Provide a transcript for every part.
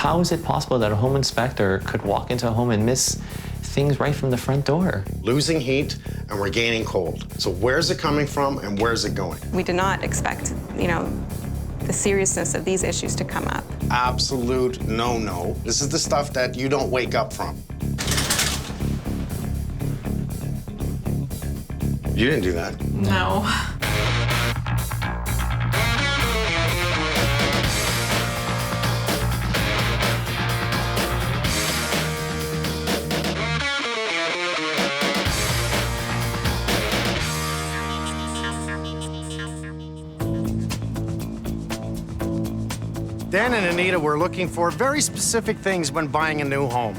How is it possible that a home inspector could walk into a home and miss things right from the front door? Losing heat and we're gaining cold. So where's it coming from and where's it going? We did not expect, the seriousness of these issues to come up. Absolute no-no. This is the stuff that you don't wake up from. You didn't do that. No. Dan and Anita were looking for very specific things when buying a new home.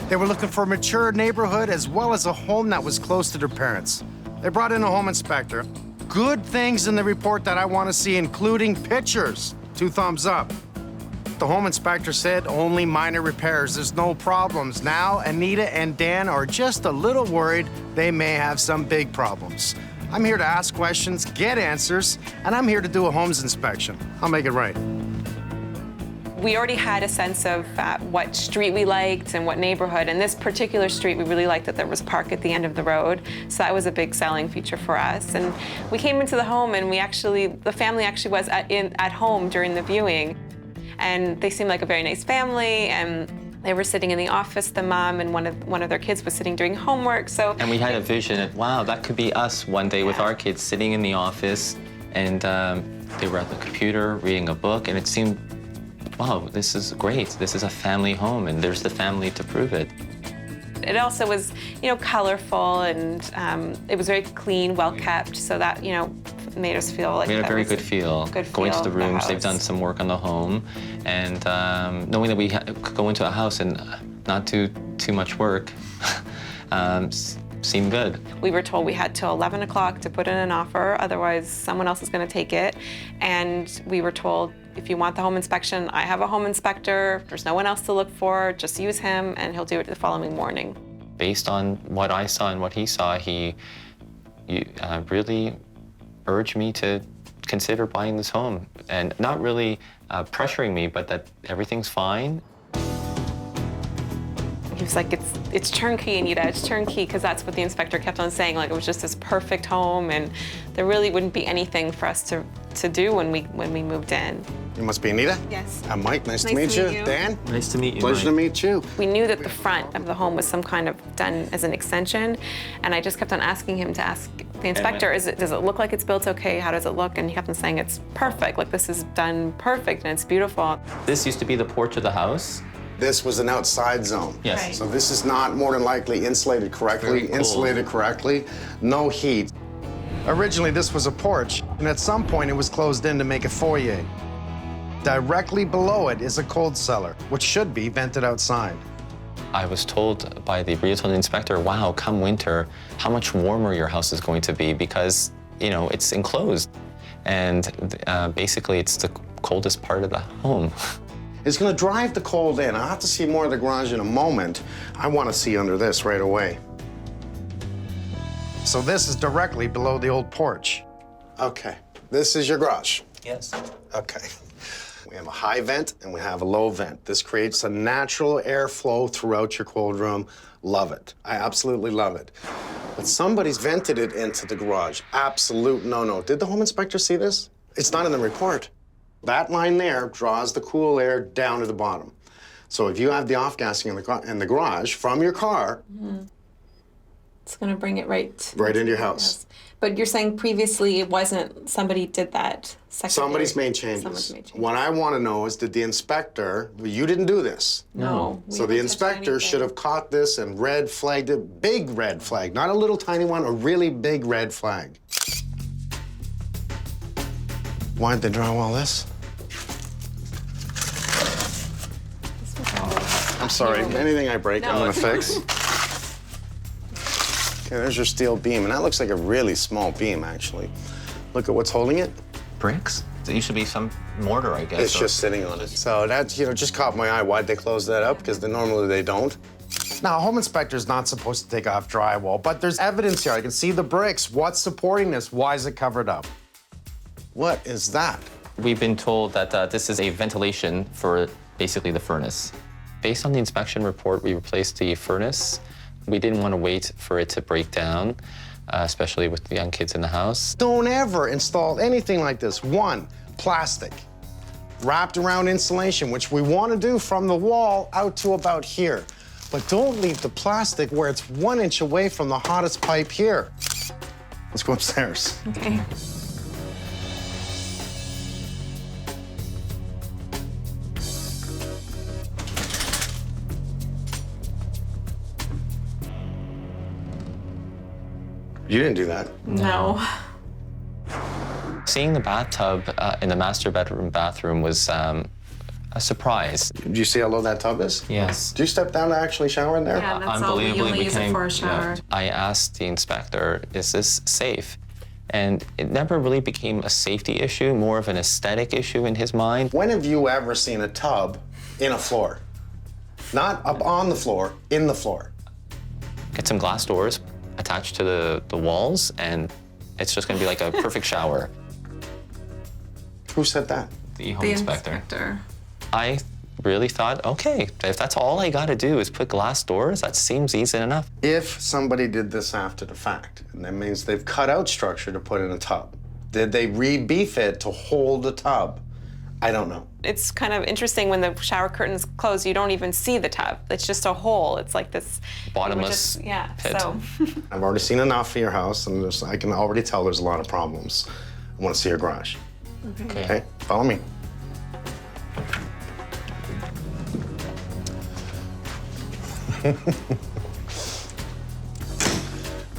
They were looking for a mature neighborhood as well as a home that was close to their parents. They brought in a home inspector. Good things in the report that I want to see, including pictures. 2 thumbs up. The home inspector said only minor repairs. There's no problems. Now, Anita and Dan are just a little worried they may have some big problems. I'm here to ask questions, get answers, and I'm here to do a homes inspection. I'll make it right. We already had a sense of what street we liked and what neighborhood. And this particular street, we really liked that there was a park at the end of the road. So that was a big selling feature for us. And we came into the home and the family actually was at home during the viewing. And they seemed like a very nice family. And they were sitting in the office, the mom and one of their kids was sitting doing homework. And we had a vision of, wow, that could be us one day with our kids sitting in the office. And they were at the computer reading a book. And it seemed, wow, this is great. This is a family home, and there's the family to prove it. It also was, colorful, and it was very clean, well kept, so that, made us feel like we had a very good feel. Going to the rooms, they've done some work on the home, and knowing that we could go into a house and not do too much work seemed good. We were told we had till 11 o'clock to put in an offer, otherwise someone else is going to take it, and we were told, if you want the home inspection, I have a home inspector. There's no one else to look for. Just use him, and he'll do it the following morning. Based on what I saw and what he saw, he really urged me to consider buying this home, and not really pressuring me, but that everything's fine. He was like, it's turnkey, Anita, it's turnkey, because that's what the inspector kept on saying, like it was just this perfect home, and there really wouldn't be anything for us to do when we moved in. You must be Anita? Yes. I'm Mike, nice to meet you. Dan? Nice to meet you, Pleasure to meet you. We knew that the front of the home was some kind of done as an extension, and I just kept on asking him to ask the inspector, does it look like it's built okay? How does it look? And he kept on saying, it's perfect, like this is done perfect, and it's beautiful. This used to be the porch of the house. This was an outside zone. Yes. Right. So this is not more than likely insulated correctly, insulated correctly, no heat. Originally, this was a porch, and at some point, it was closed in to make a foyer. Directly below it is a cold cellar, which should be vented outside. I was told by the realtor inspector, wow, come winter, how much warmer your house is going to be because, it's enclosed. And basically, it's the coldest part of the home. It's going to drive the cold in. I'll have to see more of the garage in a moment. I want to see under this right away. So this is directly below the old porch. Okay. This is your garage? Yes. Okay. We have a high vent and we have a low vent. This creates a natural airflow throughout your cold room. Love it. I absolutely love it. But somebody's vented it into the garage. Absolute no-no. Did the home inspector see this? It's not in the report. That line there draws the cool air down to the bottom. So if you have the off-gassing in the garage from your car, it's going to bring it right into your house. But you're saying previously it wasn't, somebody did that secondary. Somebody's made changes. What I want to know is, did the inspector, you didn't do this. No. So the inspector should have caught this and red flagged it, big red flag, not a little tiny one, a really big red flag. Why did they draw all this? I'm sorry, anything I break, I'm gonna fix. Okay, there's your steel beam, and that looks like a really small beam, actually. Look at what's holding it. Bricks? There used to be some mortar, I guess. It's just sitting on it. So that, just caught my eye. Why'd they close that up? Because normally they don't. Now, a home inspector's not supposed to take off drywall, but there's evidence here. I can see the bricks. What's supporting this? Why is it covered up? What is that? We've been told that this is a ventilation for basically the furnace. Based on the inspection report, we replaced the furnace. We didn't want to wait for it to break down, especially with the young kids in the house. Don't ever install anything like this. One, plastic, wrapped around insulation, which we want to do from the wall out to about here. But don't leave the plastic where it's 1 inch away from the hottest pipe here. Let's go upstairs. Okay. You didn't do that. No. Seeing the bathtub in the master bedroom bathroom was a surprise. Do you see how low that tub is? Yes. Do you step down to actually shower in there? Yeah, that's all we only use it for a shower. I asked the inspector, is this safe? And it never really became a safety issue, more of an aesthetic issue in his mind. When have you ever seen a tub in a floor? Not up on the floor, in the floor. Get some glass doors attached to the walls, and it's just gonna be like a perfect shower. Who said that? The home inspector. inspector. I really thought, okay, if that's all I gotta do is put glass doors, that seems easy enough. If somebody did this after the fact, and that means they've cut out structure to put in a tub, did they re-beef it to hold the tub? I don't know. It's kind of interesting when the shower curtains close, you don't even see the tub. It's just a hole. It's like this Bottomless yeah, pit. so. I've already seen enough of your house, and I can already tell there's a lot of problems. I want to see your garage. Okay, follow me.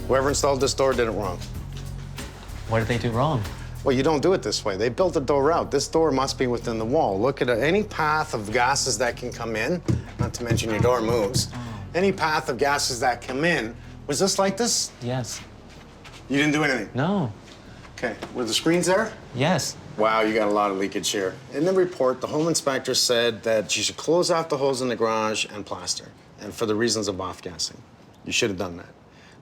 Whoever installed this door did it wrong. What did they do wrong? Well, you don't do it this way. They built the door out. This door must be within the wall. Look at any path of gases that can come in, not to mention your door moves. Any path of gases that come in, was this like this? Yes. You didn't do anything? No. Okay, were the screens there? Yes. Wow, you got a lot of leakage here. In the report, the home inspector said that you should close off the holes in the garage and plaster, and for the reasons of off-gassing. You should have done that.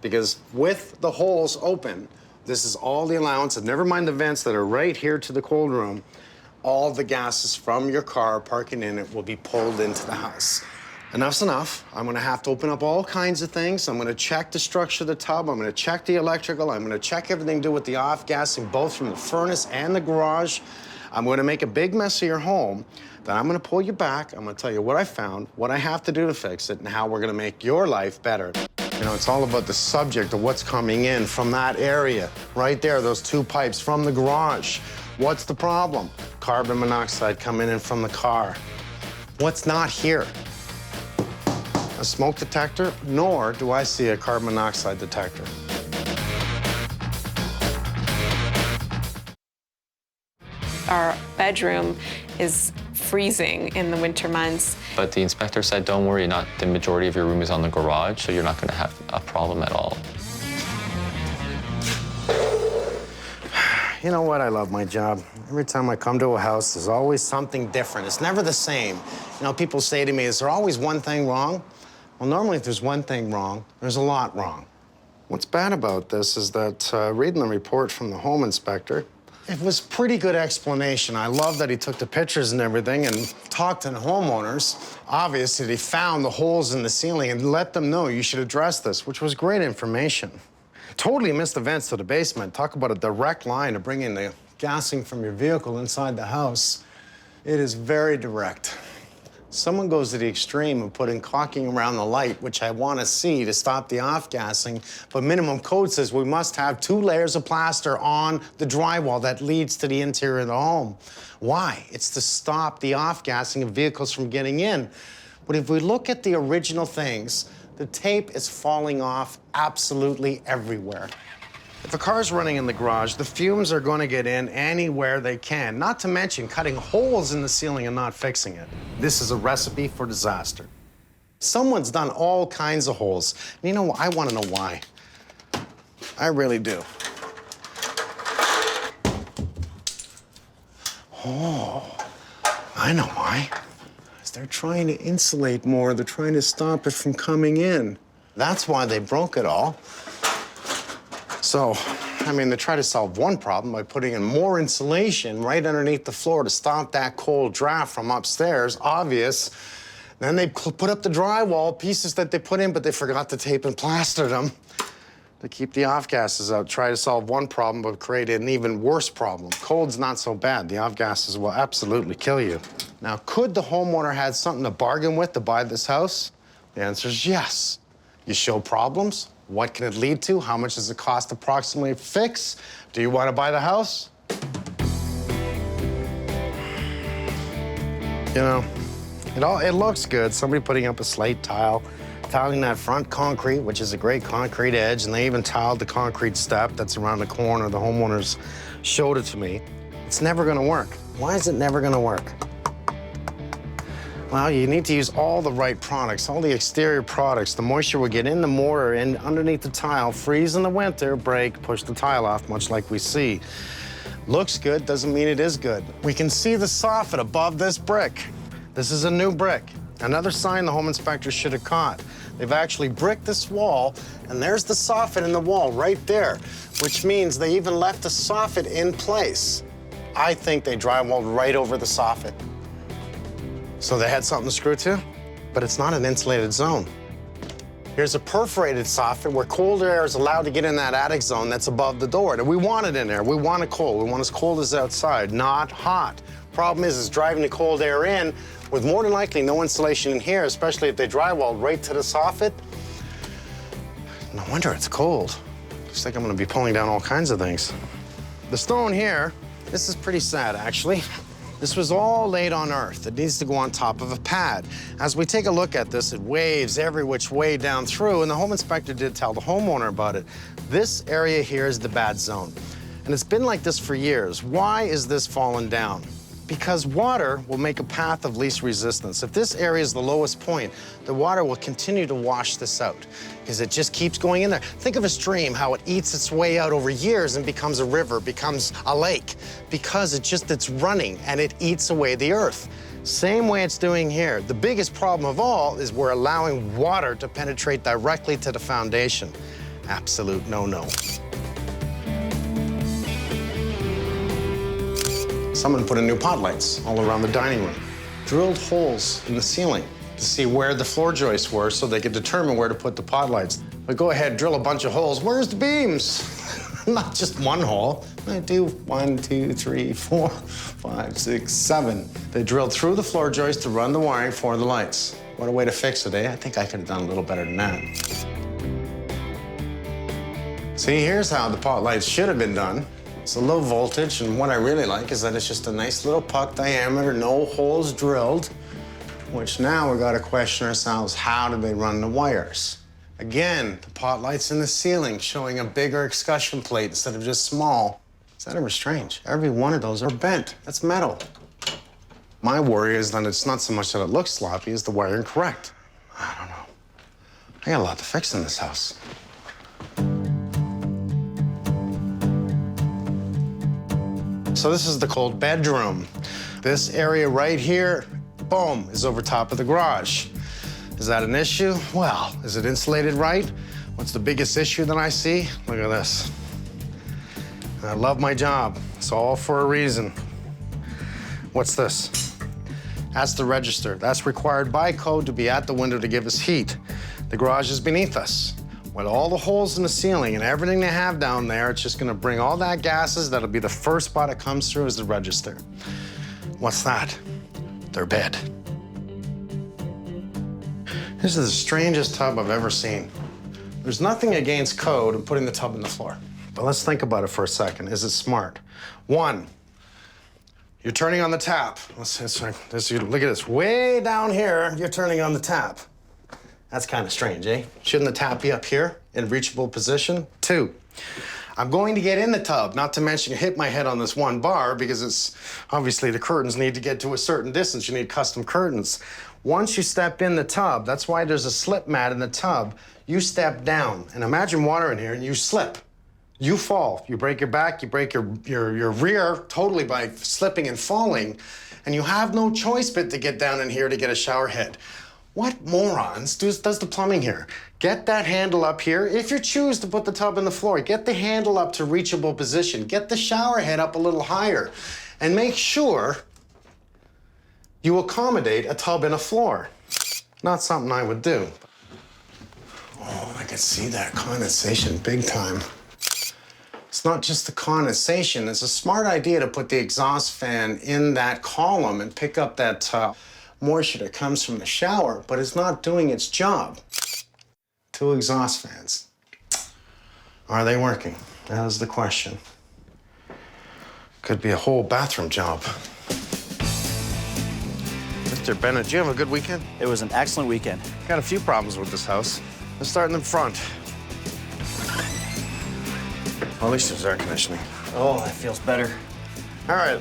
Because with the holes open, this is all the allowance, and never mind the vents that are right here to the cold room, all the gases from your car parking in it will be pulled into the house. Enough's enough. I'm gonna have to open up all kinds of things. I'm gonna check the structure of the tub. I'm gonna check the electrical. I'm gonna check everything to do with the off-gassing, both from the furnace and the garage. I'm gonna make a big mess of your home. Then I'm gonna pull you back. I'm gonna tell you what I found, what I have to do to fix it, and how we're gonna make your life better. You know, it's all about the subject of what's coming in from that area. Right there, those two pipes from the garage. What's the problem? Carbon monoxide coming in from the car. What's not here? A smoke detector, nor do I see a carbon monoxide detector. Our bedroom is freezing in the winter months. But the inspector said, don't worry, not the majority of your room is on the garage, so you're not gonna have a problem at all. You know what? I love my job. Every time I come to a house, there's always something different. It's never the same. You know, people say to me, is there always one thing wrong? Well, normally if there's one thing wrong, there's a lot wrong. What's bad about this is that reading the report from the home inspector, it was pretty good explanation. I love that he took the pictures and everything and talked to the homeowners. Obviously, he found the holes in the ceiling and let them know you should address this, which was great information. Totally missed the vents to the basement. Talk about a direct line to bring in the gassing from your vehicle inside the house. It is very direct. Someone goes to the extreme of putting caulking around the light, which I want to see to stop the off-gassing, but minimum code says we must have 2 layers of plaster on the drywall that leads to the interior of the home. Why? It's to stop the off-gassing of vehicles from getting in. But if we look at the original things, the tape is falling off absolutely everywhere. If a car's running in the garage, the fumes are going to get in anywhere they can, not to mention cutting holes in the ceiling and not fixing it. This is a recipe for disaster. Someone's done all kinds of holes. And you know what? I want to know why. I really do. Oh, I know why. They're trying to insulate more. They're trying to stop it from coming in. That's why they broke it all. So, I mean, they try to solve one problem by putting in more insulation right underneath the floor to stop that cold draft from upstairs, obvious. Then they put up the drywall pieces that they put in, but they forgot to tape and plaster them to keep the off gases out. Try to solve one problem, but create an even worse problem. Cold's not so bad. The off gases will absolutely kill you. Now, could the homeowner had something to bargain with to buy this house? The answer is yes. You show problems. What can it lead to? How much does it cost approximately to fix? Do you want to buy the house? You know, it looks good. Somebody putting up a slate tile, tiling that front concrete, which is a great concrete edge, and they even tiled the concrete step that's around the corner. The homeowners showed it to me. It's never gonna work. Why is it never gonna work? Well, you need to use all the right products, all the exterior products. The moisture will get in the mortar and underneath the tile, freeze in the winter, break, push the tile off, much like we see. Looks good, doesn't mean it is good. We can see the soffit above this brick. This is a new brick. Another sign the home inspector should have caught. They've actually bricked this wall, and there's the soffit in the wall right there, which means they even left the soffit in place. I think they drywalled right over the soffit. So they had something to screw to, but it's not an insulated zone. Here's a perforated soffit where cold air is allowed to get in that attic zone that's above the door. And we want it in there. We want it cold. We want as cold as outside, not hot. Problem is driving the cold air in with more than likely no insulation in here, especially if they drywalled right to the soffit. No wonder it's cold. Looks like I'm gonna be pulling down all kinds of things. The stone here, this is pretty sad, actually. This was all laid on earth. It needs to go on top of a pad. As we take a look at this, it waves every which way down through, and the home inspector did tell the homeowner about it. This area here is the bad zone, and it's been like this for years. Why is this falling down? Because water will make a path of least resistance. If this area is the lowest point, the water will continue to wash this out because it just keeps going in there. Think of a stream, how it eats its way out over years and becomes a river, becomes a lake, because it's running and it eats away the earth. Same way it's doing here. The biggest problem of all is we're allowing water to penetrate directly to the foundation. Absolute no-no. Someone put in new pot lights all around the dining room. Drilled holes in the ceiling to see where the floor joists were so they could determine where to put the pot lights. But go ahead, drill a bunch of holes. Where's the beams? Not just one hole. I do 1, 2, 3, 4, 5, 6, 7. They drilled through the floor joist to run the wiring for the lights. What a way to fix it, eh? I think I could have done a little better than that. See, here's how the pot lights should have been done. It's a low voltage, and what I really like is that it's just a nice little puck diameter, no holes drilled, which now we gotta question ourselves, how do they run the wires? Again, the pot lights in the ceiling showing a bigger escutcheon plate instead of just small. Is that ever strange? Every one of those are bent. That's metal. My worry is that it's not so much that it looks sloppy as the wiring correct. I don't know. I got a lot to fix in this house. So this is the cold bedroom. This area right here, boom, is over top of the garage. Is that an issue? Well, is it insulated right? What's the biggest issue that I see? Look at this. I love my job. It's all for a reason. What's this? That's the register. That's required by code to be at the window to give us heat. The garage is beneath us. With all the holes in the ceiling and everything they have down there, it's just gonna bring all that gases. That'll be the first spot it comes through is the register. What's that? Their bed. This is the strangest tub I've ever seen. There's nothing against code in putting the tub in the floor. But let's think about it for a second. Is it smart? One, you're turning on the tap. Look at this. Way down here, you're turning on the tap. That's kind of strange, eh? Shouldn't the tap be up here in reachable position? Two, I'm going to get in the tub, not to mention hit my head on this one bar because it's obviously the curtains need to get to a certain distance. You need custom curtains. Once you step in the tub, that's why there's a slip mat in the tub. You step down and imagine water in here and you slip. You fall. You break your back, you break your rear totally by slipping and falling, and you have no choice but to get down in here to get a shower head. What morons does the plumbing here? Get that handle up here. If you choose to put the tub in the floor, get the handle up to reachable position. Get the shower head up a little higher. And make sure you accommodate a tub and a floor. Not something I would do. Oh, I can see that condensation big time. It's not just the condensation. It's a smart idea to put the exhaust fan in that column and pick up that moisture that comes from the shower, but it's not doing its job. 2 exhaust fans. Are they working? That is the question. Could be a whole bathroom job. Mr. Bennett, did you have a good weekend? It was an excellent weekend. Got a few problems with this house. Let's start in the front. Well, at least there's air conditioning. Oh, that feels better. All right.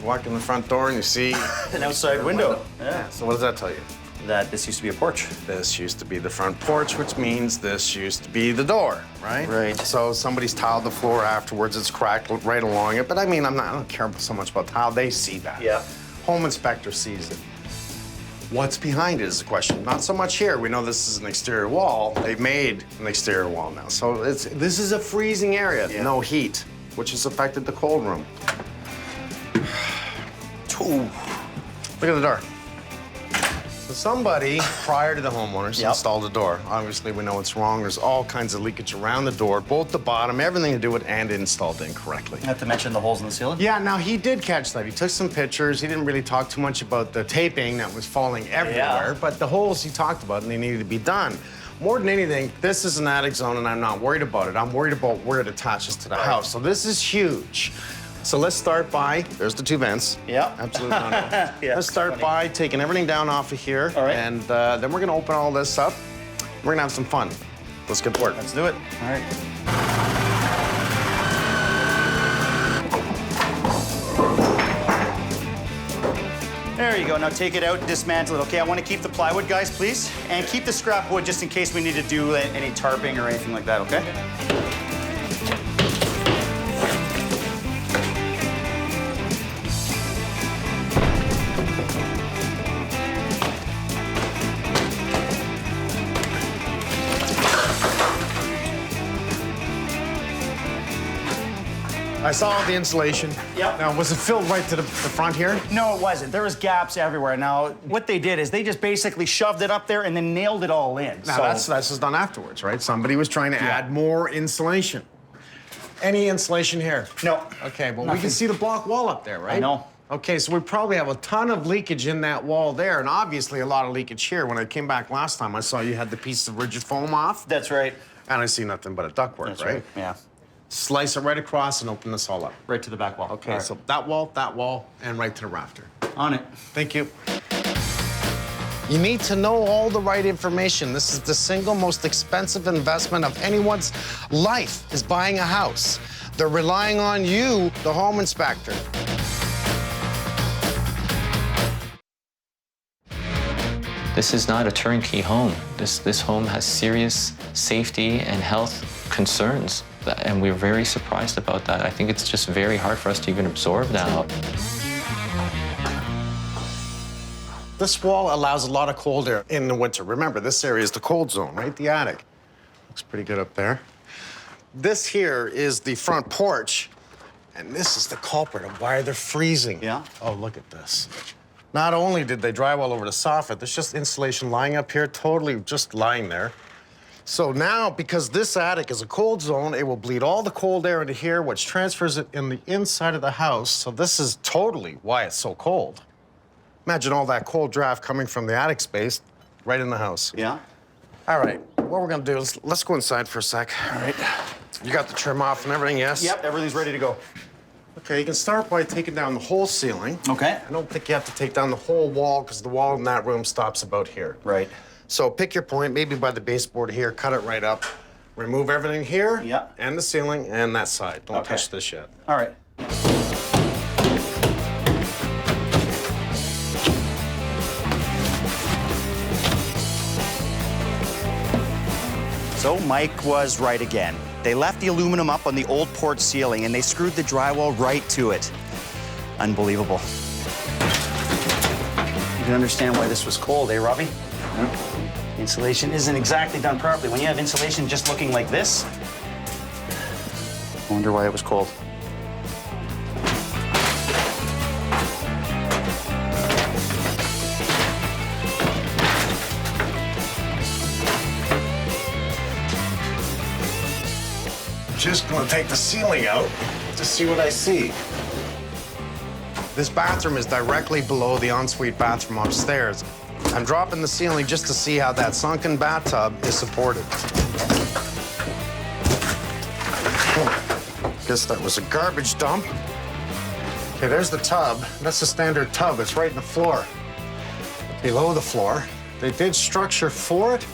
Walk in the front door and you see An outside window. Yeah. So what does that tell you? That this used to be a porch. This used to be the front porch, which means this used to be the door, right? Right. So somebody's tiled the floor afterwards. It's cracked right along it. But I mean, I don't care so much about tile. They see that. Yeah. Home inspector sees it. What's behind it is the question. Not so much here. We know this is an exterior wall. They've made an exterior wall now. So this is a freezing area. Yeah. No heat, which has affected the cold room. Ooh. Look at the door. So somebody, prior to the homeowners, installed a door. Obviously, we know what's wrong. There's all kinds of leakage around the door, both the bottom, everything to do with, and installed incorrectly. Not to mention the holes in the ceiling. Yeah, now he did catch that. He took some pictures. He didn't really talk too much about the taping that was falling everywhere, but the holes he talked about, and they needed to be done. More than anything, this is an attic zone, and I'm not worried about it. I'm worried about where it attaches to the house. So this is huge. So let's start by, there's the 2 vents. Yeah. Absolutely not. Yeah, let's start by taking everything down off of here. All right. And then we're gonna open all this up. We're gonna have some fun. Let's get to work. Let's do it. All right. There you go. Now take it out, dismantle it. Okay, I want to keep the plywood, guys, please. And keep the scrap wood just in case we need to do any tarping or anything like that, okay? I saw the insulation. Yep. Now, was it filled right to the front here? No, it wasn't. There was gaps everywhere. Now, what they did is they just basically shoved it up there and then nailed it all in. Now, that's just done afterwards, right? Somebody was trying to add more insulation. Any insulation here? No. Okay, well, we Nothing. can see the block wall up there, right? I know. Okay, so we probably have a ton of leakage in that wall there, and obviously a lot of leakage here. When I came back last time, I saw you had the piece of rigid foam off. That's right. And I see nothing but a ductwork, That's right? Yeah. Slice it right across and open this all up. Right to the back wall. Okay, All right. so that wall, and right to the rafter. On it. Thank you. You need to know all the right information. This is the single most expensive investment of anyone's life, is buying a house. They're relying on you, the home inspector. This is not a turnkey home. This home has serious safety and health concerns, and we're very surprised about that. I think it's just very hard for us to even absorb now. This wall allows a lot of cold air in the winter. Remember, this area is the cold zone, right? The attic. Looks pretty good up there. This here is the front porch, and this is the culprit of why they're freezing. Yeah? Oh, look at this. Not only did they drywall over the soffit, there's just insulation lying up here, totally just lying there. So now, because this attic is a cold zone, it will bleed all the cold air into here, which transfers it in the inside of the house. So this is totally why it's so cold. Imagine all that cold draft coming from the attic space right in the house. Yeah? All right, what we're gonna do is let's go inside for a sec. All right. You got the trim off and everything, yes? Yep, everything's ready to go. Okay, you can start by taking down the whole ceiling. Okay. I don't think you have to take down the whole wall because the wall in that room stops about here. Right. So pick your point, maybe by the baseboard here, cut it right up. Remove everything here. Yeah. And the ceiling and that side. Don't Okay. touch this yet. All right. So Mike was right again. They left the aluminum up on the old porch ceiling and they screwed the drywall right to it. Unbelievable. can understand why this was cold, eh, Robbie? Insulation isn't exactly done properly. When you have insulation just looking like this, I wonder why it was cold. Just gonna take the ceiling out to see what I see. This bathroom is directly below the ensuite bathroom upstairs. I'm dropping the ceiling just to see how that sunken bathtub is supported. Guess that was a garbage dump. Okay, there's the tub. That's the standard tub. It's right in the floor. Below the floor. They did structure for it.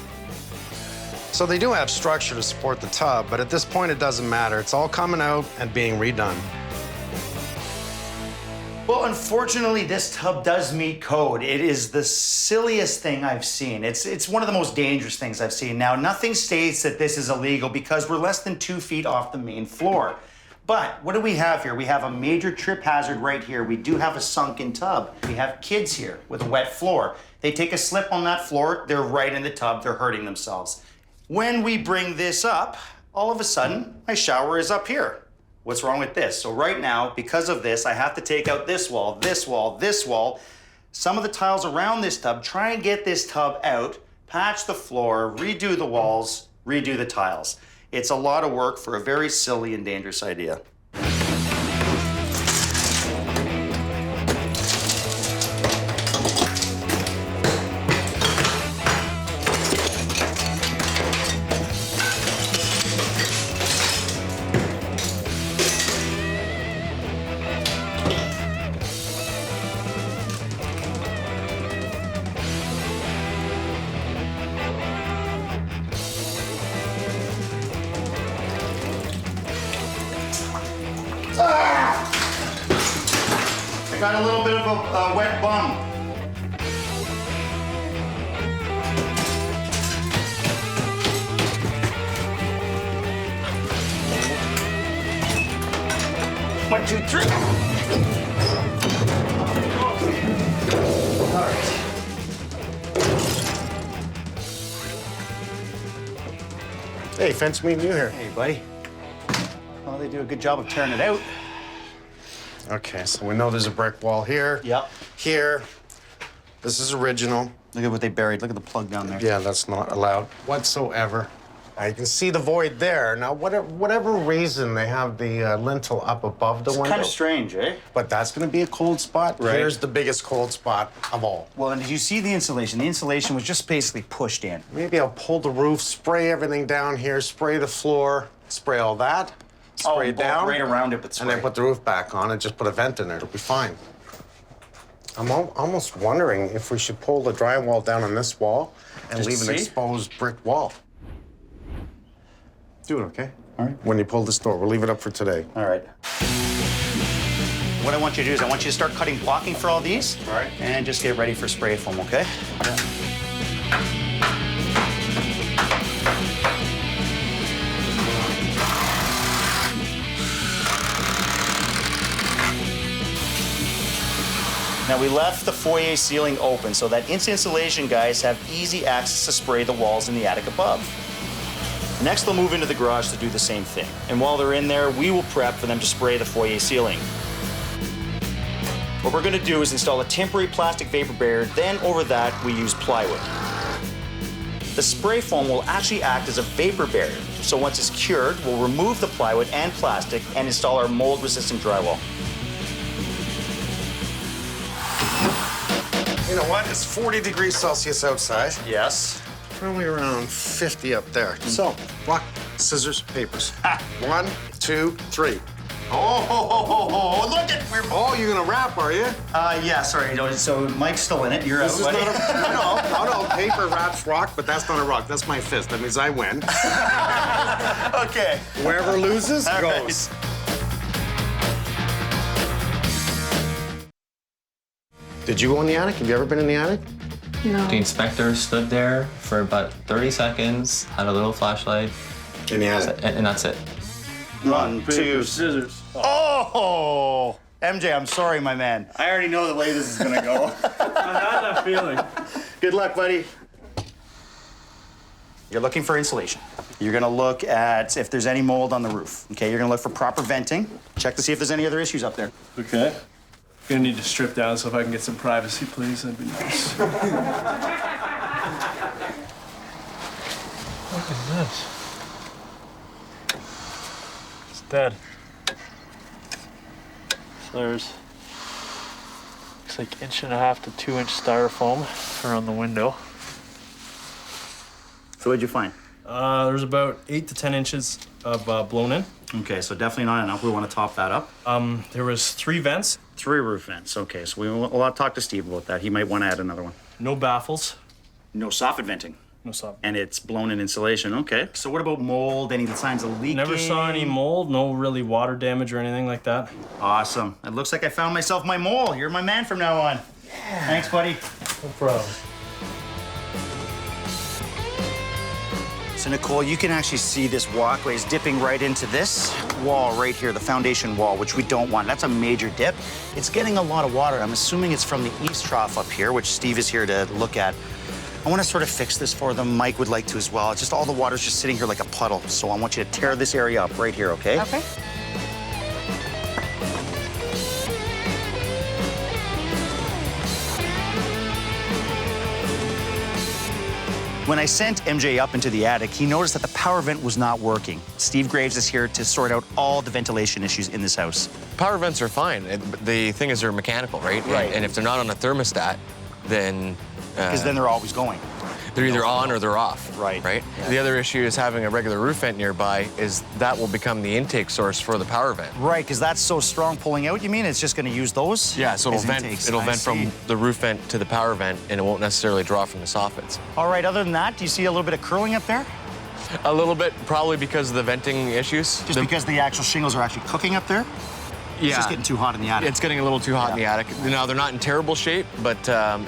So they do have structure to support the tub, but at this point it doesn't matter. It's all coming out and being redone. Well, unfortunately, this tub does meet code. It is the silliest thing I've seen. It's one of the most dangerous things I've seen. Now, nothing states that this is illegal because we're less than 2 feet off the main floor. But what do we have here? We have a major trip hazard right here. We do have a sunken tub. We have kids here with a wet floor. They take a slip on that floor, they're right in the tub, they're hurting themselves. When we bring this up, all of a sudden, my shower is up here. What's wrong with this? So right now, because of this, I have to take out this wall, this wall, this wall, some of the tiles around this tub, try and get this tub out, patch the floor, redo the walls, redo the tiles. It's a lot of work for a very silly and dangerous idea. I got a little bit of a wet bum. One, two, three. All right. Hey, fence meeting you here. Hey, buddy. Well, they do a good job of tearing it out. Okay, so we know there's a brick wall here. Yep. Here. This is original. Look at what they buried. Look at the plug down there. Yeah, that's not allowed whatsoever. You can see the void there. Now, whatever reason they have the lintel up above the window. Kind of strange, eh? But that's going to be a cold spot. Right. Here's the biggest cold spot of all. Well, and did you see the insulation? The insulation was just basically pushed in. Maybe I'll pull the roof, spray everything down here, spray the floor, spray all that, spray it down. Right around it, but spray. And then put the roof back on and just put a vent in there. It'll be fine. I'm almost wondering if we should pull the drywall down on this wall and Just leave an see? exposed brick wall. Do it, okay? All right. When you pull this door, we'll leave it up for today. All right. What I want you to do is I want you to start cutting blocking for all these. All right. And just get ready for spray foam, okay? Now, we left the foyer ceiling open so that insulation guys have easy access to spray the walls in the attic above. Next, they'll move into the garage to do the same thing. And while they're in there, we will prep for them to spray the foyer ceiling. What we're gonna do is install a temporary plastic vapor barrier, then over that, we use plywood. The spray foam will actually act as a vapor barrier. So once it's cured, we'll remove the plywood and plastic and install our mold-resistant drywall. You know what? It's 40 degrees Celsius outside. Yes. Probably around 50 up there. So, rock, scissors, papers. 1, 2, 3. Oh, look at we're. Oh, you're gonna wrap, are you? Yeah, sorry. So Mike's still in it. You're This is out, not buddy. no. Paper wraps rock, but that's not a rock. That's my fist. That means I win. Okay. Whoever loses All right. goes. Did you go in the attic? Have you ever been in the attic? No. The inspector stood there for about 30 seconds, had a little flashlight, In the attic. and that's it. 1, 2, scissors. Oh, MJ, I'm sorry, my man. I already know the way this is gonna go. had that feeling. Good luck, buddy. You're looking for insulation. You're gonna look at if there's any mold on the roof. Okay, you're gonna look for proper venting. Check to see if there's any other issues up there. Okay. Gonna need to strip down so if I can get some privacy, please. That'd be nice. Look at this. It's dead. So there's looks like 1.5 to 2 inch styrofoam around the window. So what'd you find? There's about 8 to 10 inches of blown in. Okay, so definitely not enough. We want to top that up. There was 3 vents, 3 roof vents. Okay, so we'll have to talk to Steve about that. He might want to add another one. no baffles, No soffit venting. no soffit. And it's blown in insulation. Okay. So what about mold? Any signs of leaking? Never saw any mold, no really water damage or anything like that. Awesome. It looks like I found myself my mole. You're my man from now on. Yeah. Thanks, buddy. No problem. So Nicole, you can actually see this walkway is dipping right into this wall right here, the foundation wall, which we don't want. That's a major dip. It's getting a lot of water. I'm assuming it's from the eaves trough up here, which Steve is here to look at. I want to sort of fix this for them. Mike would like to as well. It's just all the water's just sitting here like a puddle. So I want you to tear this area up right here, okay? Okay. When I sent MJ up into the attic, he noticed that the power vent was not working. Steve Graves is here to sort out all the ventilation issues in this house. Power vents are fine. The thing is they're mechanical, right? Right. And if they're not on a thermostat, then Because then they're always going. they're either on or they're off. Right. Right? Yeah. The other issue is having a regular roof vent nearby is that will become the intake source for the power vent. Right, because that's so strong pulling out, you mean? It's just going to use those? Yeah, so as it'll vent, intakes. it'll I vent see. from the roof vent to the power vent, and it won't necessarily draw from the soffits. All right, other than that, do you see a little bit of curling up there? A little bit, probably because of the venting issues. Just because the actual shingles are actually cooking up there? Yeah. It's just getting too hot in the attic. It's getting a little too hot in the Yeah. attic. Now, they're not in terrible shape, but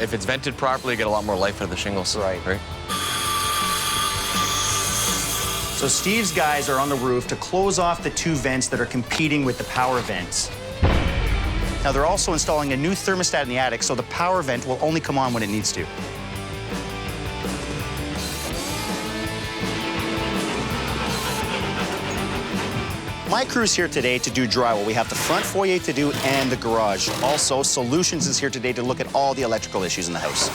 if it's vented properly, you get a lot more life out of the shingles. Right. So Steve's guys are on the roof to close off the 2 vents that are competing with the power vents. Now, they're also installing a new thermostat in the attic, so the power vent will only come on when it needs to. My crew's here today to do drywall. We have the front foyer to do and the garage. Also, Solutions is here today to look at all the electrical issues in the house.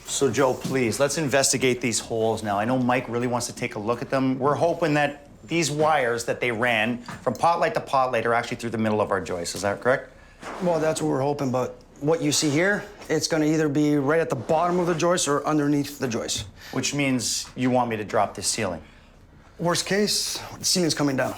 So, Joe, please, let's investigate these holes now. I know Mike really wants to take a look at them. We're hoping that these wires that they ran from pot light to pot light are actually through the middle of our joist. Is that correct? Well, that's what we're hoping, but what you see here, it's gonna either be right at the bottom of the joist or underneath the joist. Which means you want me to drop this ceiling. Worst case, the ceiling's coming down.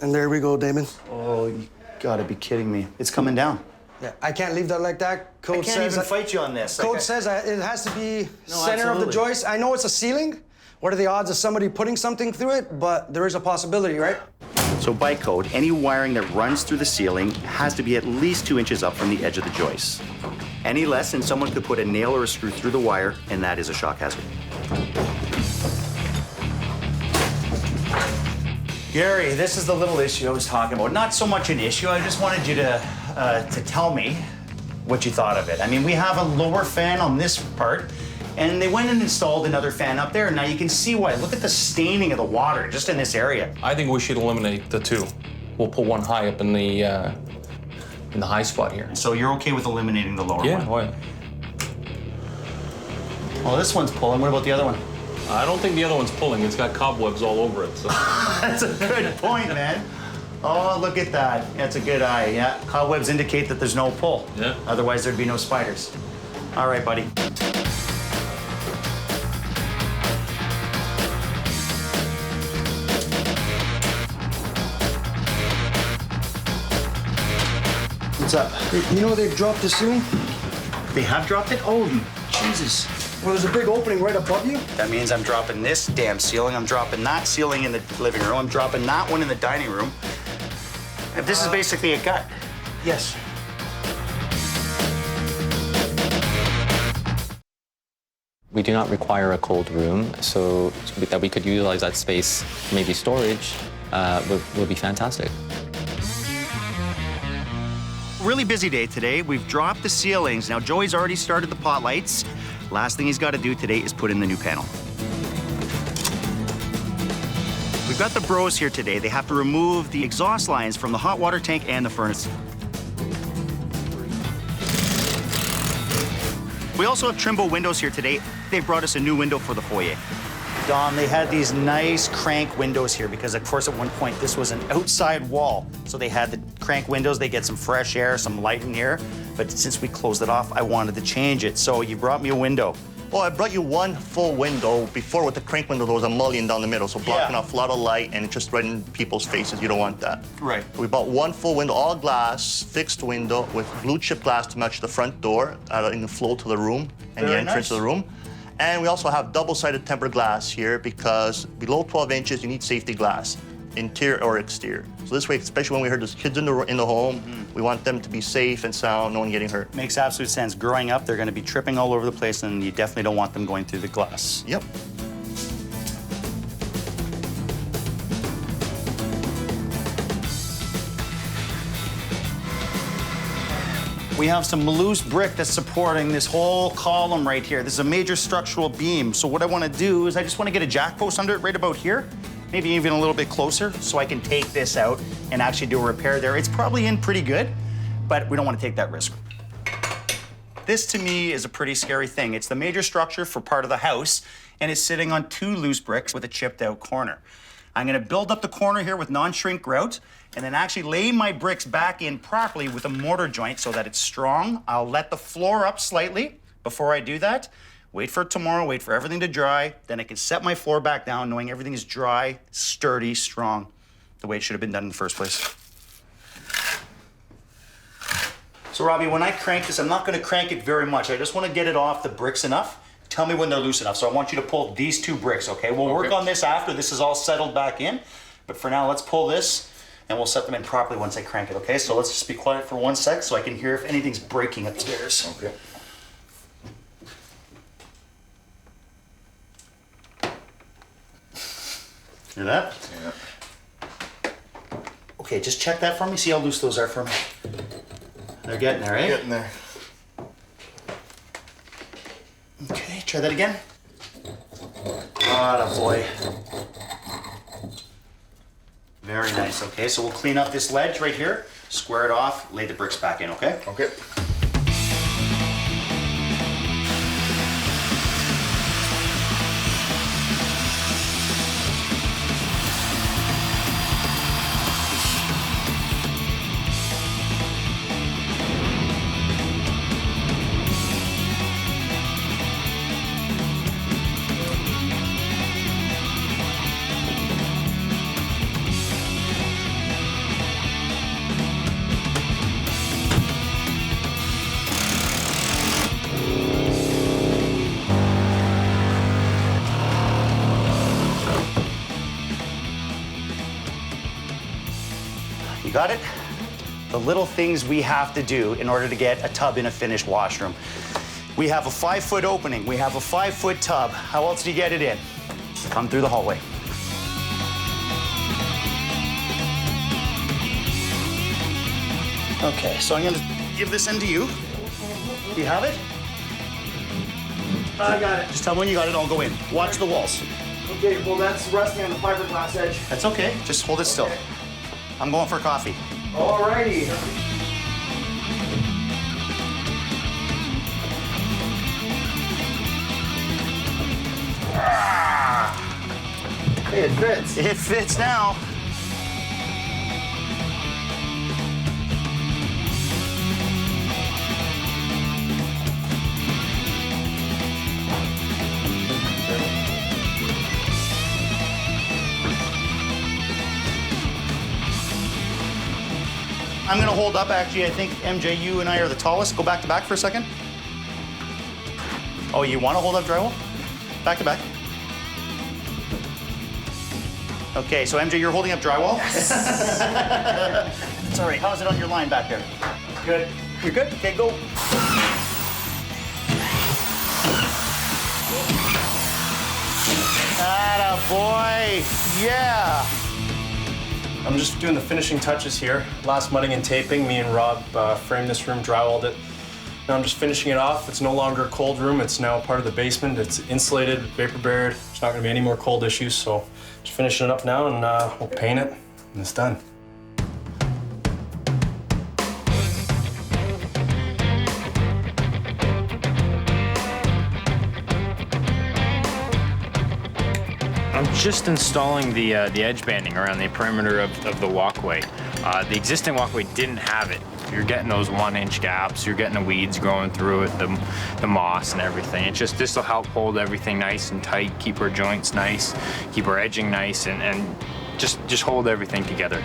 And there we go, Damon. Oh, you gotta be kidding me. It's coming down. Yeah, I can't leave that like that. Code I can't says even fight you on this. Code says it has to be No, center of the absolutely. joist. I know it's a ceiling. What are the odds of somebody putting something through it? But there is a possibility, right? So by code, any wiring that runs through the ceiling has to be at least 2 inches up from the edge of the joist. Any less, and someone could put a nail or a screw through the wire, and that is a shock hazard. Gary, this is the little issue I was talking about. Not so much an issue, I just wanted you to tell me what you thought of it. I mean, we have a lower fan on this part, and they went and installed another fan up there. Now you can see why. Look at the staining of the water just in this area. I think we should eliminate the 2. We'll put one high up in the high spot here. So you're okay with eliminating the lower Yeah, one? why? Well, this one's pulling. What about the other one? I don't think the other one's pulling. It's got cobwebs all over it. So. That's a good point, man. Oh, look at that. That's a good eye. Yeah, cobwebs indicate that there's no pull. Yeah. Otherwise, there'd be no spiders. All right, buddy. What's up? You know they've dropped the ceiling? They have dropped it? Oh, Jesus. Well, there's a big opening right above you. That means I'm dropping this damn ceiling. I'm dropping that ceiling in the living room. I'm dropping that one in the dining room. And this is basically a gut. Yes. We do not require a cold room, so that we could utilize that space, maybe storage, will be fantastic. Really busy day today. We've dropped the ceilings. Now, Joey's already started the pot lights. Last thing he's got to do today is put in the new panel. We've got the bros here today. They have to remove the exhaust lines from the hot water tank and the furnace. We also have Trimble windows here today. They brought us a new window for the foyer. Dom, they had these nice crank windows here because, of course, at one point this was an outside wall. So they had the crank windows. They get some fresh air, some light in here. But since we closed it off, I wanted to change it. So you brought me a window. Well, I brought you one full window. Before, with the crank window, there was a mullion down the middle, so blocking off a lot of light and just right in people's faces. You don't want that. Right. We bought one full window, all glass, fixed window with blue chip glass to match the front door in the flow to the room and the entrance to the room. And we also have double-sided tempered glass here because below 12 inches, you need safety glass, interior or exterior. So this way, especially when we heard there's kids in the home, we want them to be safe and sound, no one getting hurt. Makes absolute sense. Growing up, they're going to be tripping all over the place, and you definitely don't want them going through the glass. Yep. We have some loose brick that's supporting this whole column right here. This is a major structural beam. So what I want to do is I just want to get a jack post under it right about here, maybe even a little bit closer, so I can take this out and actually do a repair there. It's probably in pretty good, but we don't want to take that risk. This, to me, is a pretty scary thing. It's the major structure for part of the house, and it's sitting on 2 loose bricks with a chipped out corner. I'm going to build up the corner here with non-shrink grout, and then actually lay my bricks back in properly with a mortar joint so that it's strong. I'll let the floor up slightly before I do that. Wait for it tomorrow, wait for everything to dry. Then I can set my floor back down knowing everything is dry, sturdy, strong, the way it should have been done in the first place. So Robbie, when I crank this, I'm not going to crank it very much. I just want to get it off the bricks enough. Tell me when they're loose enough. So I want you to pull these 2 bricks, okay? We'll work on this after this is all settled back in. But for now, let's pull this and we'll set them in properly once I crank it, okay? So let's just be quiet for 1 sec so I can hear if anything's breaking upstairs. Okay. Hear that? Yeah. Okay, just check that for me. See how loose those are for me. They're getting there, eh? Getting there. Okay, try that again. Atta boy. Very nice, okay? So we'll clean up this ledge right here, square it off, lay the bricks back in, okay? Okay. You got it? The little things we have to do in order to get a tub in a finished washroom. We have a 5-foot opening. We have a 5-foot tub. How else do you get it in? Come through the hallway. Okay, so I'm gonna give this end to you. Do you have it? I got it. Just tell me when you got it, I'll go in. Watch the walls. Okay, well, that's resting on the fiberglass edge. That's okay, just hold it still. I'm going for coffee. Alrighty. Hey, it fits. It fits now. I'm gonna hold up, actually. I think, MJ, you and I are the tallest. Go back to back for a second. Oh, you wanna hold up drywall? Back to back. Okay, so MJ, you're holding up drywall? Yes. It's all right. How's it on your line back there? Good. You're good? Okay, go. Atta boy. Yeah. I'm just doing the finishing touches here. Last mudding and taping. Me and Rob framed this room, drywalled it. Now I'm just finishing it off. It's no longer a cold room. It's now part of the basement. It's insulated, vapor barred. There's not gonna be any more cold issues, so just finishing it up now and we'll paint it and it's done. I'm just installing the edge banding around the perimeter of the walkway. The existing walkway didn't have it. You're getting those 1-inch gaps, you're getting the weeds growing through it, the moss and everything. It's just, this will help hold everything nice and tight, keep our joints nice, keep our edging nice, and just hold everything together.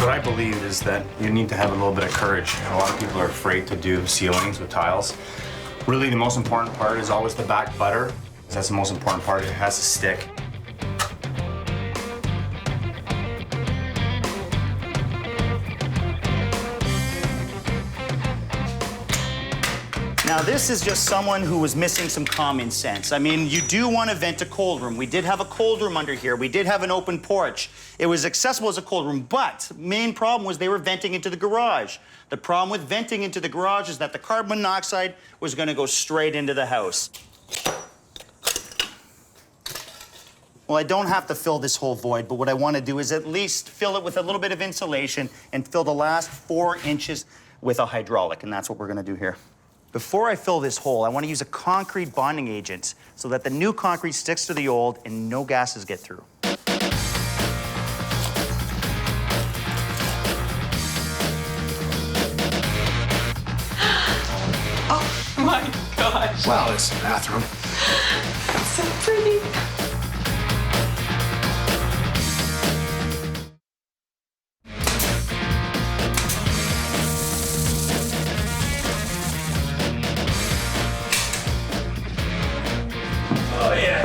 What I believe is that you need to have a little bit of courage. A lot of people are afraid to do ceilings with tiles. Really, the most important part is always the back butter. That's the most important part. It has to stick. Now, this is just someone who was missing some common sense. I mean, you do want to vent a cold room. We did have a cold room under here. We did have an open porch. It was accessible as a cold room, but main problem was they were venting into the garage. The problem with venting into the garage is that the carbon monoxide was going to go straight into the house. Well, I don't have to fill this whole void, but what I want to do is at least fill it with a little bit of insulation and fill the last 4 inches with a hydraulic, and that's what we're going to do here. Before I fill this hole, I want to use a concrete bonding agent so that the new concrete sticks to the old and no gases get through. Oh my gosh. Wow, this bathroom. So pretty. Oh, yeah.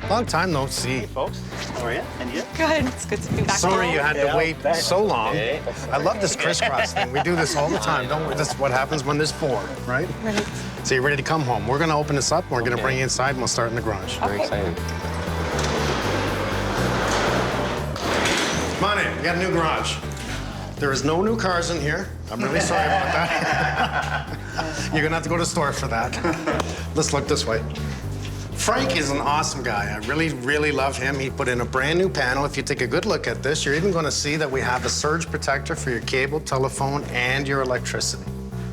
Long time no see. Hey, folks. How are you? And you? Good. It's good to be back. Sorry home. you had to wait so long. I love this crisscross thing. We do this all the time, don't we? This is what happens when there's 4, right? Right. So you're ready to come home. We're gonna open this up, and we're gonna bring you inside, and we'll start in the garage. Very excited. Come on in, we got a new garage. There is no new cars in here. I'm really sorry about that. You're gonna have to go to the store for that. Let's look this way. Frank is an awesome guy. I really, really love him. He put in a brand new panel. If you take a good look at this, you're even gonna see that we have a surge protector for your cable, telephone, and your electricity.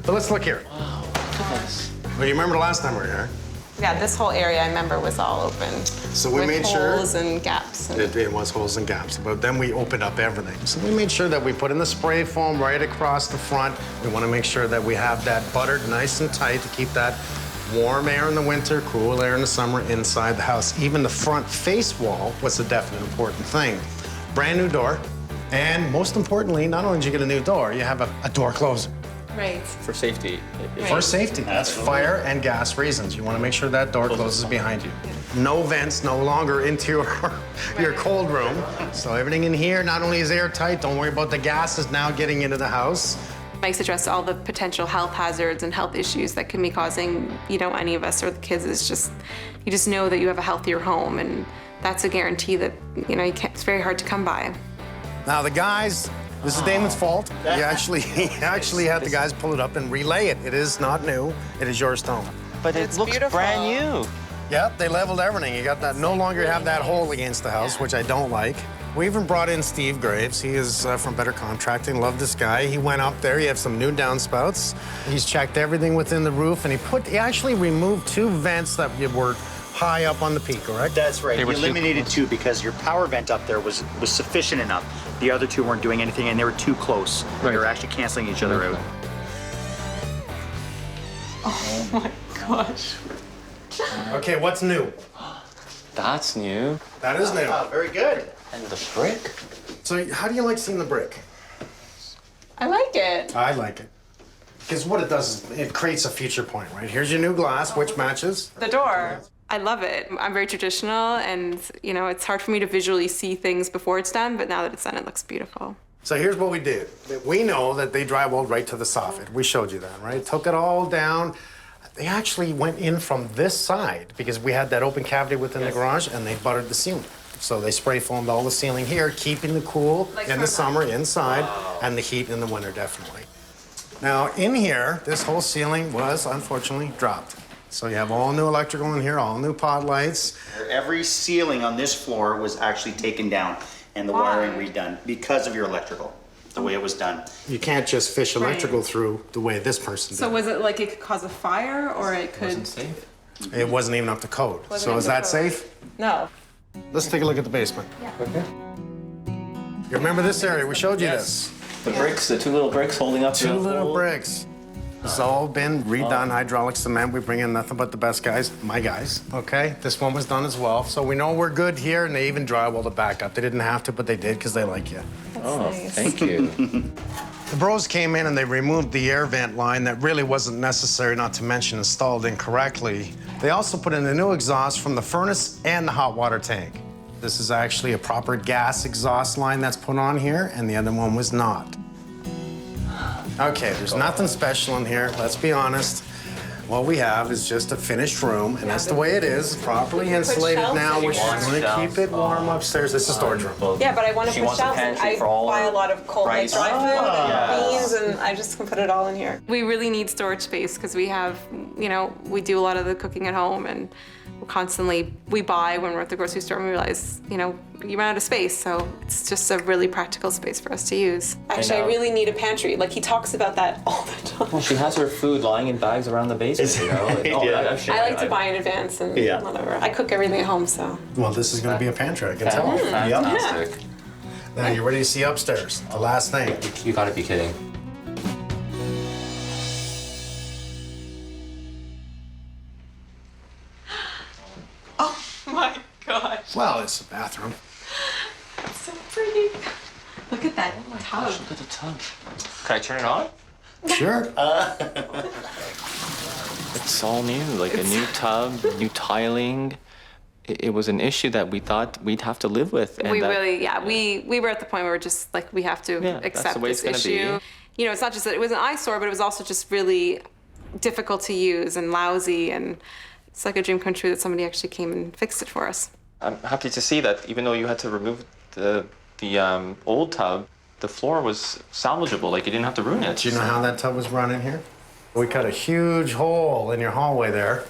But let's look here. Wow, look at this. Well, you remember last time we were here? Yeah, this whole area I remember was all open. So we made sure holes and gaps. And... It was holes and gaps, but then we opened up everything. So we made sure that we put in the spray foam right across the front. We want to make sure that we have that buttered nice and tight to keep that warm air in the winter, cool air in the summer inside the house. Even the front face wall was a definite important thing. Brand new door, and most importantly, not only did you get a new door, you have a door closer. Right. For safety. For safety, that's fire and gas reasons. You want to make sure that door closes behind you. No vents, no longer into your cold room. So everything in here not only is airtight, don't worry about the gases now getting into the house. Mike's addressed all the potential health hazards and health issues that can be causing, any of us or the kids. It's just, you just know that you have a healthier home, and that's a guarantee that, it's very hard to come by. Now the guys, this is Damon's fault. He actually had the guys pull it up and relay it. It is not new, it is your stone. But it looks beautiful. Brand new. Yep, they leveled everything. You got that, no longer have that hole against the house, which I don't like. We even brought in Steve Graves. He is from Better Contracting. Love this guy. He went up there. He had some new downspouts. He's checked everything within the roof, and he actually removed 2 vents that were high up on the peak, correct? That's right. He eliminated 2 because your power vent up there was sufficient enough. The other 2 weren't doing anything, and they were too close. Right. They were actually canceling each other out. Oh my gosh. Okay, what's new? That's new. That is new. Very good. And the brick. So how do you like seeing the brick? I like it. I like it. Because what it does is it creates a future point, right? Here's your new glass, which matches. The door. I love it. I'm very traditional, and you know, it's hard for me to visually see things before it's done, but now that it's done, it looks beautiful. So here's what we did. We know that they drywalled right to the soffit. We showed you that, right? Took it all down. They actually went in from this side because we had that open cavity within the garage, and they buttered the ceiling. So they spray foamed all the ceiling here, keeping the cool in the summer inside and the heat in the winter, definitely. Now, in here, this whole ceiling was unfortunately dropped. So you have all new electrical in here, all new pod lights. Every ceiling on this floor was actually taken down and the wiring redone because of your electrical, the way it was done. You can't just fish electrical through the way this person did. So was it like it could cause a fire, or it could? Wasn't safe. It wasn't even up to code. So is that safe? No. Let's take a look at the basement. Yeah. Okay. You remember this area? We showed you this. The bricks, the two little bricks holding up Two the little whole- bricks. It's all been redone, hydraulic cement. We bring in nothing but the best guys, my guys, okay? This one was done as well. So we know we're good here, and they even drywalled it back up. They didn't have to, but they did because they like you. Oh, thank you. The bros came in and they removed the air vent line that really wasn't necessary, not to mention installed incorrectly. They also put in a new exhaust from the furnace and the hot water tank. This is actually a proper gas exhaust line that's put on here, and the other one was not. Okay, there's nothing special in here, let's be honest. What we have is just a finished room, and that's the way it is, properly insulated now. We're gonna keep it warm upstairs. This is a storage room. Yeah, but I want to She put wants a shelves in. pantry I for all buy her a lot of cold like rice. dry food and Yes. beans, and I just can put it all in here. We really need storage space because we have, you know, we do a lot of the cooking at home, and we buy when we're at the grocery store, and we realize, you know, you run out of space, so it's just a really practical space for us to use. Actually, I really need a pantry. Like, he talks about that all the time. Well, she has her food lying in bags around the basement, you know? Like, I like to buy in advance and whatever. I cook everything at home, so. Well, this is gonna be a pantry, I can tell. Fantastic. Now, you ready to see upstairs? The last thing. You gotta be kidding. Oh my gosh. Well, it's a bathroom. It's so pretty. Look at that tub. Look at the tub. Can I turn it on? Sure. It's all new, like a new tub, new tiling. It was an issue that we thought we'd have to live with. And We were at the point where we're just like, we have to that's accept the way this it's gonna issue. be. You know, it's not just that it was an eyesore, but it was also just really difficult to use and lousy, and it's like a dream come true that somebody actually came and fixed it for us. I'm happy to see that even though you had to remove the old tub, the floor was salvageable, like you didn't have to ruin it. Do you know how that tub was run in here? We cut a huge hole in your hallway there,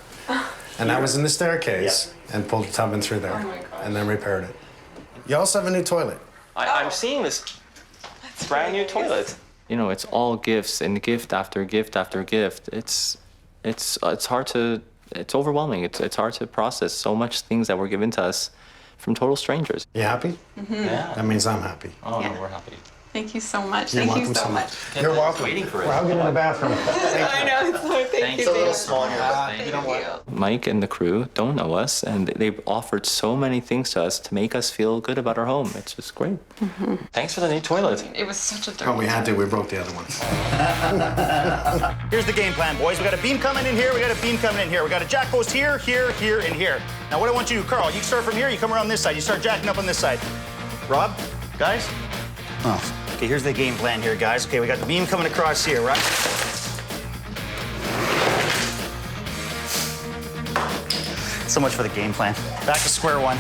and that was in the staircase, and pulled the tub in through there, and then repaired it. You also have a new toilet. I'm seeing this brand new toilet. You know, it's all gifts and gift after gift after gift. It's hard to, it's overwhelming. It's hard to process so much things that were given to us from total strangers. You happy? Yeah. That means I'm happy. Oh, no, we're happy. Thank you so much. You're Thank you welcome so so much. You're welcome. Waiting for it. Well, I'll get in the bathroom. I know. Thank you. It's a David. small here. Thank you. Mike and the crew don't know us, and they've offered so many things to us to make us feel good about our home. It's just great. Thanks for the new toilet. It was such a dirty. Oh, we had to. We broke the other one. Here's the game plan, boys. We got a beam coming in here, we got a beam coming in here. We got a jack post here, here, here, and here. Now what I want you to do, Carl, you start from here, you come around this side, you start jacking up on this side. Rob, guys? Oh. Okay, here's the game plan here, guys. Okay, we got the beam coming across here, right? So much for the game plan. Back to square one.